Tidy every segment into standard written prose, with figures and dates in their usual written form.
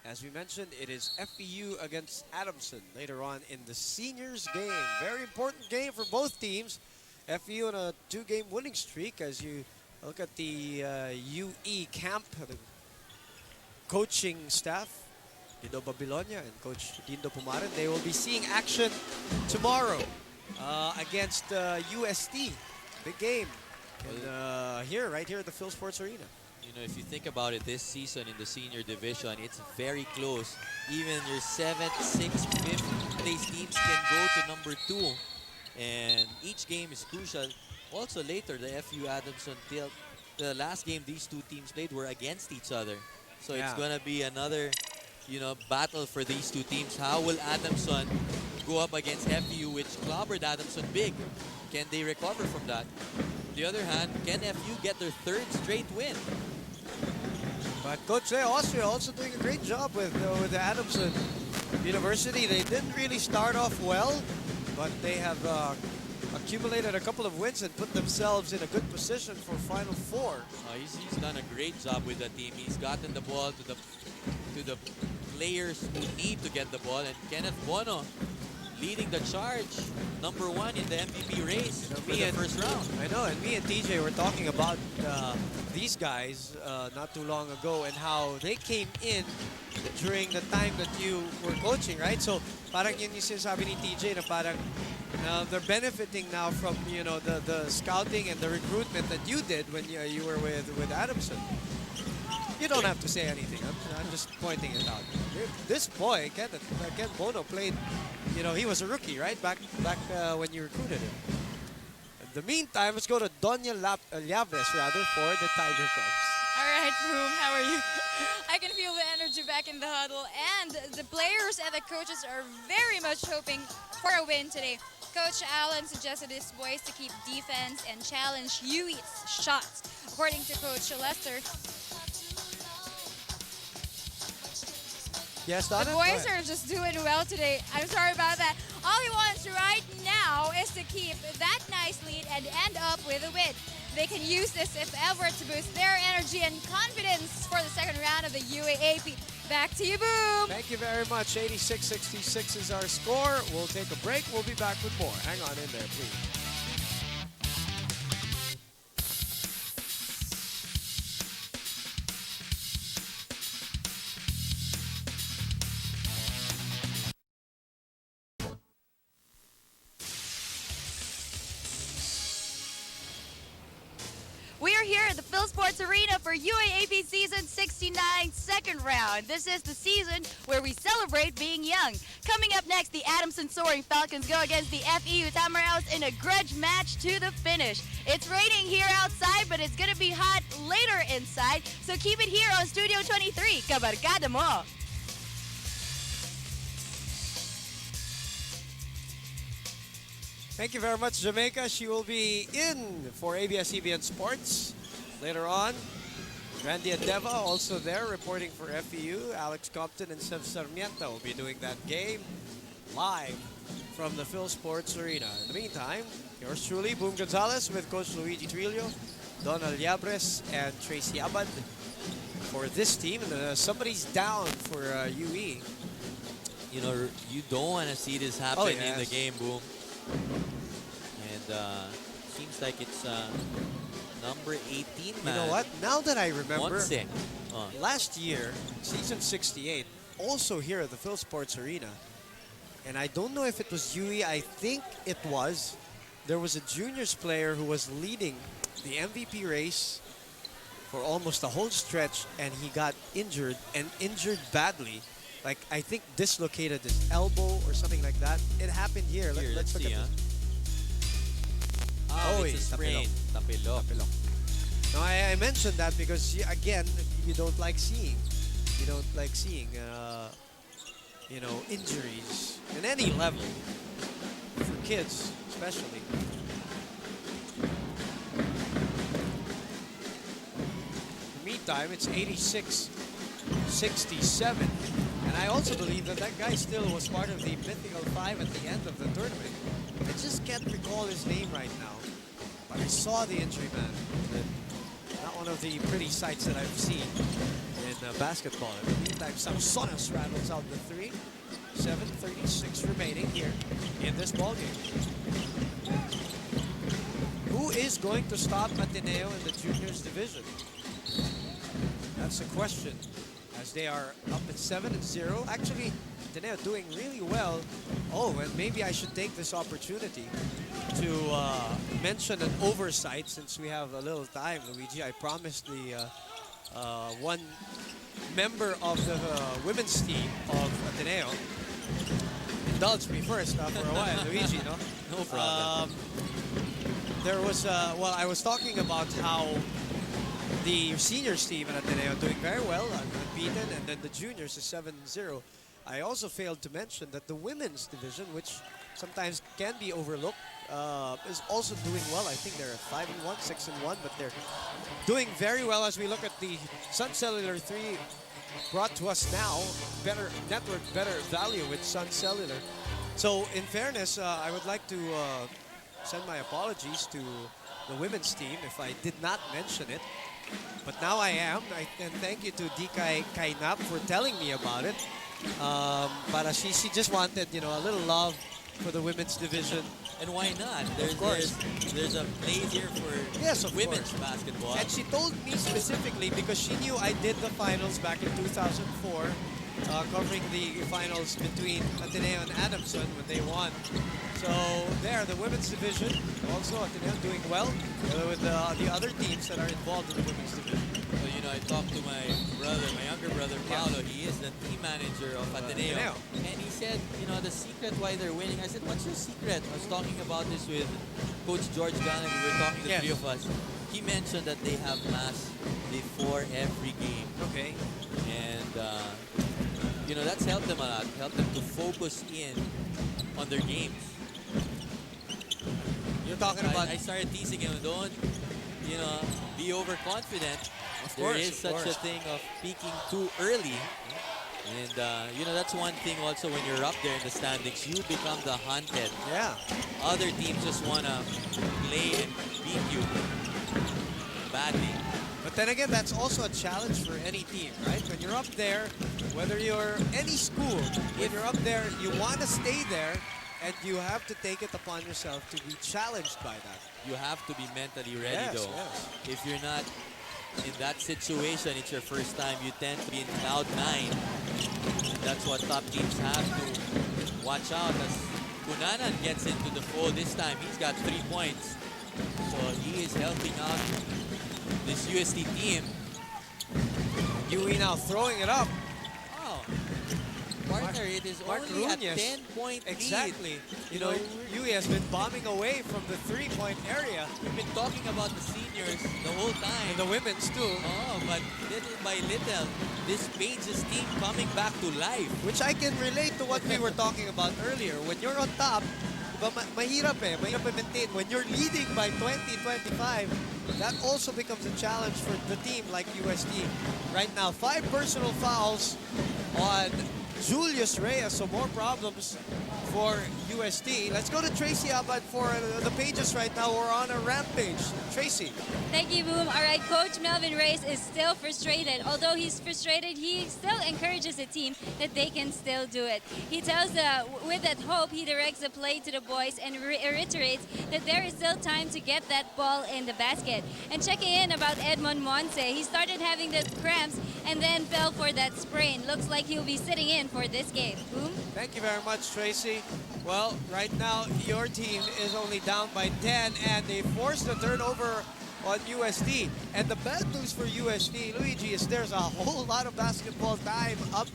As we mentioned, it is FEU against Adamson later on in the seniors game. Very important game for both teams. FEU on a 2-game winning streak as you look at the UE camp, the coaching staff, Dido Babilonia and Coach Dindo Pumaran. They will be seeing action tomorrow against UST. Big game. And right here at the Philsports Arena. You know, if you think about it, this season in the senior division, it's very close. Even your 7th, 6th, 5th place teams can go to number 2. And each game is crucial. Also later, the FU Adamson, the last game these two teams played were against each other. So it's going to be another, battle for these two teams. How will Adamson go up against FU, which clobbered Adamson big? Can they recover from that? On the other hand, can FU get their 3rd straight win? But Coach Leo Austria also doing a great job with the Adamson University. They didn't really start off well, but they have accumulated a couple of wins and put themselves in a good position for Final Four. He's done a great job with the team. He's gotten the ball to the players who need to get the ball, and Kenneth Bono leading the charge, number 1 in the MVP race for the first round. I know, and me and TJ were talking about these guys not too long ago and how they came in during the time that you were coaching, right? So parang yun yung sinasabi ni TJ na parang they're benefiting now from the scouting and the recruitment that you did when you were with Adamson. You don't have to say anything. I'm just pointing it out. This boy, Ken Bono, played. He was a rookie, right? Back when you recruited him. In the meantime, let's go to Doña Llabres, rather, for the Tiger Cubs. All right, Boom, how are you? I can feel the energy back in the huddle, and the players and the coaches are very much hoping for a win today. Coach Allen suggested his boys to keep defense and challenge UE's shots. According to Coach Lester, yes, Donna? the boys are just doing well today. I'm sorry about that. All he wants right now is to keep that nice lead and end up with a win. They can use this, if ever, to boost their energy and confidence for the second round of the UAAP. Back to you, Boom. Thank you very much. 86-66 is our score. We'll take a break. We'll be back with more. Hang on in there, please. We are here at the Philsports Arena for UAAP Season 69 second round. This is the season where we celebrate being young. Coming up next, the Adamson Soaring Falcons go against the FEU Tamaraos in a grudge match to the finish. It's raining here outside, but it's going to be hot later inside. So keep it here on Studio 23. Kabarkada mo! Thank you very much, Jamaica. She will be in for ABS-CBN Sports later on. Randy Adeva also there reporting for FEU. Alex Compton and Sev Sarmiento will be doing that game live from the Philsports Arena. In the meantime, yours truly, Boom Gonzalez with Coach Luigi Trillo, Donald Llabres, and Tracy Abad for this team. And somebody's down for UE. You don't want to see this happen in the game, Boom. And seems like it's number 18 man. You know what? Now that I remember, Monse. last year, season 68, also here at the Philsports Arena, and I don't know if it was UE, I think it was, there was a juniors player who was leading the MVP race for almost a whole stretch, and he got injured, and injured badly. Like, I think dislocated his elbow or something like that. It happened here. Let's look see, at this. Oh, it's a sprain. Tapilok. No, I mentioned that because, again, you don't like seeing. You don't like seeing, injuries in any level. For kids, especially. In the meantime, it's 86-67. And I also believe that guy still was part of the mythical 5 at the end of the tournament. I just can't recall his name right now. But I saw the injury, man. Not one of the pretty sights that I've seen in basketball. In the meantime, Samsonas rattles out the three. 7:36 remaining here in this ball game. Who is going to stop Ateneo in the juniors division? That's the question, as they are up at 7-0. Actually, Ateneo doing really well. Oh, and maybe I should take this opportunity to mention an oversight since we have a little time, Luigi. I promised the one member of the women's team of Ateneo. Indulge me first for a while, Luigi, no? No problem. There was, well, I was talking about how the seniors team at Ateneo doing very well, unbeaten, and then the juniors is 7-0. I also failed to mention that the women's division, which sometimes can be overlooked, is also doing well. I think they're at 5-1, 6-1, but they're doing very well as we look at the Sun Cellular 3 brought to us now. Better network, better value with Sun Cellular. So in fairness, I would like to send my apologies to the women's team if I did not mention it. But now I am. And thank you to Dikay Kainap for telling me about it. But she just wanted, you know, a little love for the women's division. And why not? There's a place here for Yes, of women's course. basketball. And she told me specifically because she knew I did the finals back in 2004, covering the finals between Ateneo and Adamson when they won. So there, the women's division, also Ateneo doing well with the other teams that are involved in the women's division. So, you know, I talked to my brother, my younger brother, Paolo. He is the team manager of Ateneo. And he said, you know, the secret why they're winning. I said, what's your secret? I was talking about this with Coach George Gannon. We were talking, the three of us. He mentioned that they have mass before every game. Okay. And, you know, that's helped them a lot. Helped them to focus in on their games. You're talking about... I started teasing him, don't, you know, be overconfident. Of There course, is such a thing of peaking too early. And, you know, that's one thing also when you're up there in the standings, you become the hunted. Yeah. Other teams just want to play and beat you badly. But then again, that's also a challenge for any team, right? When you're up there, whether you're any school, when you're up there, you want to stay there, and you have to take it upon yourself to be challenged by that. You have to be mentally ready, though. Yes. If you're not in that situation, it's your first time, you tend to be in cloud 9. And that's what top teams have to watch out as Kunanan gets into the fold this time. He's got 3 points. So he is helping out this UST team. UE now throwing it up. Oh, partner, it is Mark only a Ruñez. 10-point lead. Exactly. You know, UE has been bombing away from the three-point area. We've been talking about the seniors the whole time. And the women's too. Oh, but little by little, this Page's team coming back to life. Which I can relate to what we were talking about earlier. When you're on top, mahirap maintain. When you're leading by 20, 25, that also becomes a challenge for the team like UST. Right now, 5 personal fouls on Julius Reyes, so more problems for UST. Let's go to Tracy Abad for the Pages right now. We're on a rampage. Tracy. Thank you, Boom. All right, Coach Melvin Reyes is still frustrated. Although he's frustrated, he still encourages the team that they can still do it. He tells with that hope, he directs the play to the boys and reiterates that there is still time to get that ball in the basket. And checking in about Edmond Monse, he started having the cramps and then fell for that sprain. Looks like he'll be sitting in for this game. Boom. Thank you very much, Tracy. Well, right now, your team is only down by 10, and they forced the turnover on UST. And the bad news for UST, Luigi, is there's a whole lot of basketball time up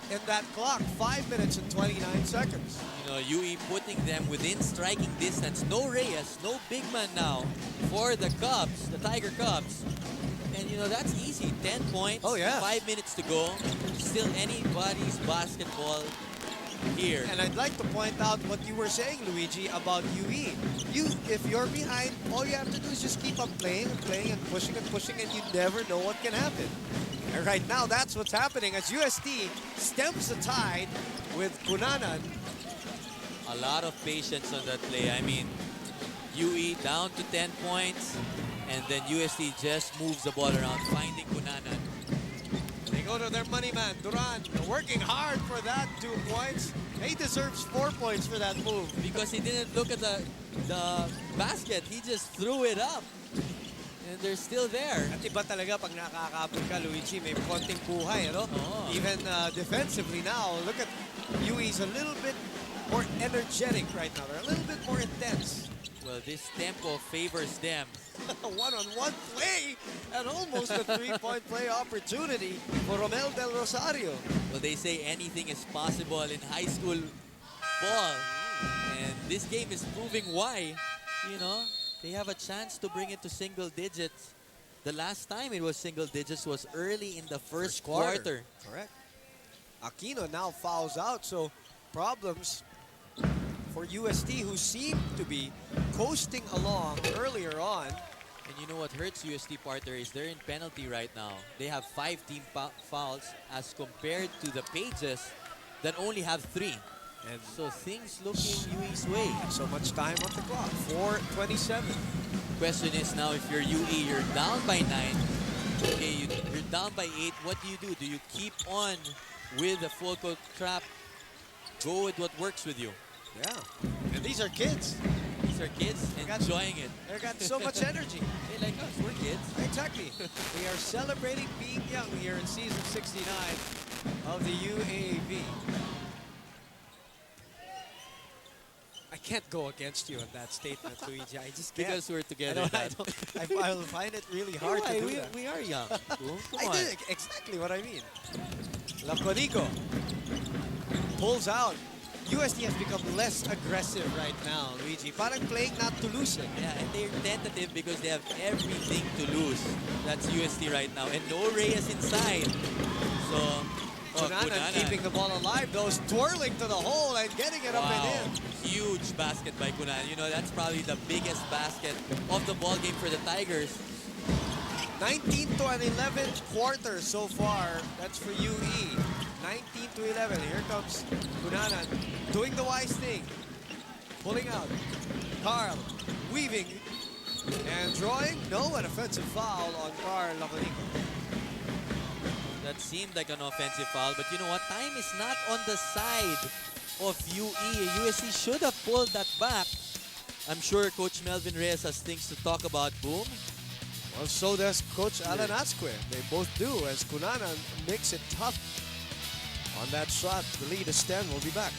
in that clock. 5 minutes and 29 seconds. You know, UE putting them within striking distance. No Reyes, no big man now for the Cubs, the Tiger Cubs. And, you know, that's easy. 10 points, Oh, yeah. 5 minutes to go. Still anybody's basketball here. And I'd like to point out what you were saying, Luigi, about UE. If you're behind, all you have to do is just keep on playing and playing and pushing, and you never know what can happen. And right now, that's what's happening as UST stems the tide with Kunanan. A lot of patience on that play. I mean, UE down to 10 points, and then UST just moves the ball around, finding Kunanan. Take a go to their money man, Duran, working hard for that 2 points. He deserves 4 points for that move. Because he didn't look at the basket. He just threw it up. And they're still there. At iba talaga pag nakakabot ka, Luigi, may konting buhay, ano? Oo. Even defensively now, look at UE's a little bit more energetic right now. They're a little bit more intense. Well, this tempo favors them. One-on-one play and almost a three-point play opportunity for Romel Del Rosario. Well, they say anything is possible in high school ball. And this game is proving why. You know, they have a chance to bring it to single digits. The last time it was single digits was early in the first quarter. Correct. Aquino now fouls out, so problems for UST, who seem to be coasting along earlier on. And you know what hurts UST, partner, is they're in penalty right now. They have 5 team fouls as compared to the Pages that only have 3. And So things looking UE's way. so much time on the clock. 4:27. Question is now, if you're UE, you're down by 9. Okay, you're down by 8. What do? Do you keep on with the full court trap? Go with what works with you. Yeah. And these are kids. These are kids enjoying it. They've got so much energy. They like us, we're kids. Exactly. We are celebrating being young here in season 69 of the UAAP. I can't go against you on that statement, Luigi. I just can't. Because we're I together. will find it really hard to do that. We are young. Come I on. did exactly what I mean. Laconico pulls out. UST has become less aggressive right now, Luigi. Parang playing not to lose it. Yeah, and they're tentative because they have everything to lose. That's UST right now. And no Reyes inside. So, Cunanan keeping the ball alive, though, twirling to the hole and getting it up and in. Huge basket by Cunanan. You know, that's probably the biggest basket of the ball game for the Tigers. 19 to an 11th quarter so far. That's for UE. 19 to 11. Here comes Cunanan doing the wise thing. Pulling out. Carl weaving and drawing. No, an offensive foul on Carl Laconico. That seemed like an offensive foul, but you know what? Time is not on the side of UE. USC should have pulled that back. I'm sure Coach Melvin Reyes has things to talk about. Boom. Well, so does Coach Alan Asque. They both do, as Cunanan makes it tough on that shot. The lead is 10. We'll be back.